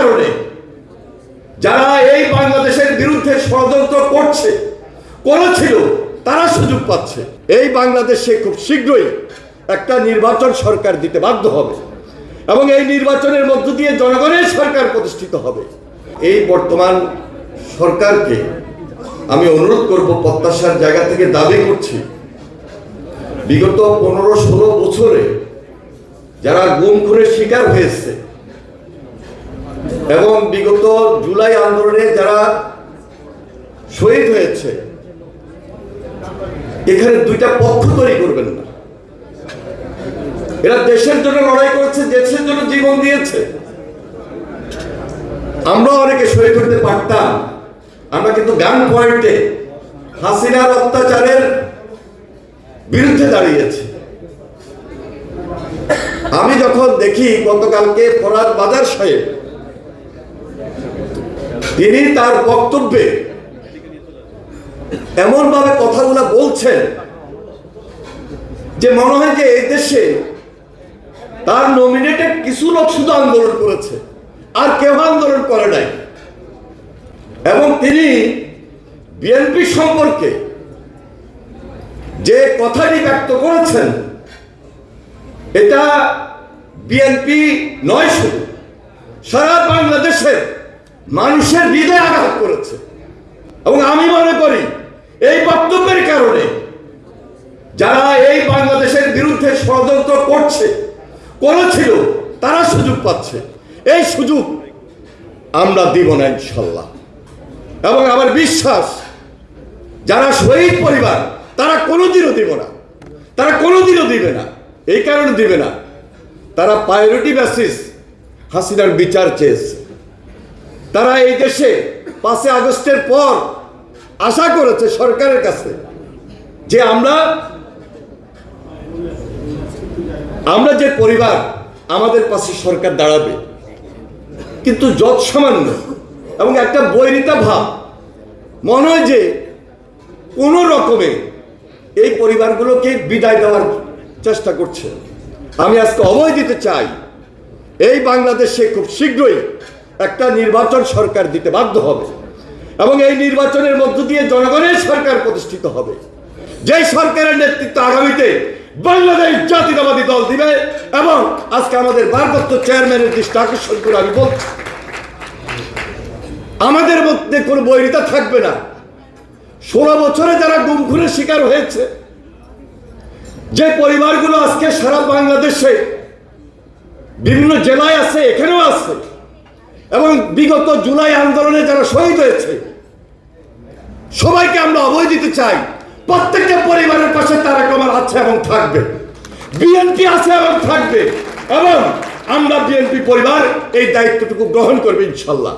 কারণে যারা এই বাংলাদেশের বিরুদ্ধে ষড়যন্ত্র করেছিল তারা সুযোগ পাচ্ছে। এই বাংলাদেশে খুব শীঘ্রই একটা নির্বাচন সরকার দিতে বাধ্য হবে এবং এই নির্বাচনের মধ্য দিয়ে জনগণের সরকার প্রতিষ্ঠিত হবে। এই বর্তমান সরকারকে আমি অনুরোধ করব, প্রত্যাশার জায়গা থেকে দাবি করছি, বিগত 15-16 বছরে যারা গুম খুনের শিকার হয়েছে এবং বিগত জুলাই আন্দোলনে যারা শহীদ হয়েছে, এখানে দুইটা পক্ষ তৈরি করবেন না। এরা দেশের জন্য লড়াই করেছে, দেশের জন্য জীবন দিয়েছে। আমরা অনেকে শহীদ হতে পারতাম, আমরা কিন্তু গান পয়েন্টে হাসিনার অত্যাচারের বিরুদ্ধে দাঁড়িয়েছি। আমি যখন দেখি গতকালকে ফরহাদ বাজার সাহেব তিনি তার বক্তব্যে এমন ভাবে কথাগুলো বলছেন যে মনে হয় যে এই দেশে তার নমিনেটেড কিছু লোক শুধু আন্দোলন করেছে, আর কেউ আন্দোলন করে নাই। এবং তিনি বিএনপি সম্পর্কে যে কথাটি ব্যক্ত করেছেন, এটা বিএনপি নয়, শুধু সারা বাংলাদেশের মানুষের হৃদয়ে আঘাত করেছে। এবং আমি মনে করি এই বক্তব্যের কারণে যারা এই বাংলাদেশের বিরুদ্ধে ষড়যন্ত্র করেছিল তারা সুযোগ পাচ্ছে। এই সুযোগ আমরা দিব না ইনশাল্লাহ। এবং আমার বিশ্বাস যারা শহীদ পরিবার তারা কোনোদিনও দিব না, তারা কোনোদিনও দিবে না। এই কারণে দিবে না, তারা প্রায়োরিটি বেসিস হাসিনার বিচার চেয়েছে। তারা এই দেশে 5 আগস্টের পর আশা করেছে সরকারের কাছে যে আমরা যে পরিবার, আমাদের পাশে সরকার দাঁড়াবে। কিন্তু যত সামান্য এবং একটা বৈরিতা ভাব মনে হয় যে কোনো রকমে এই পরিবারগুলোকে বিদায় দেওয়ার চেষ্টা করছে। আমি আজকে অভয় দিতে চাই, এই বাংলাদেশে খুব শীঘ্রই একটা নির্বাচন সরকার দিতে বাধ্য হবে এবং এই নির্বাচনের মধ্য দিয়ে জনগণের সরকার প্রতিষ্ঠিত হবে। যে সরকারের নেতৃত্ব আগামীতে বাংলাদেশ জাতীয়তাবাদী দল দিবে। এবং আজকে আমাদের ভারপ্রাপ্ত চেয়ারম্যানের দৃষ্টি আকর্ষণ করে আমি বলছি, আমাদের মধ্যে কোনো বৈরিতা থাকবে না। 16 বছরে যারা গুম খুনের শিকার হয়েছে, যে পরিবারগুলো আজকে সারা বাংলাদেশে বিভিন্ন জেলায় আছে, এখানেও আছে, এবং বিগত জুলাই আন্দোলনে যারা শহীদ হয়েছে, সবাইকে আমরা অভয় দিতে চাই। প্রত্যেকটা পরিবারের পাশে তারেক রহমান আছে এবং থাকবে, বিএনপি আছে এবং থাকবে, এবং আমরা বিএনপি পরিবার এই দায়িত্বটুকু গ্রহণ করবে ইনশাল্লাহ।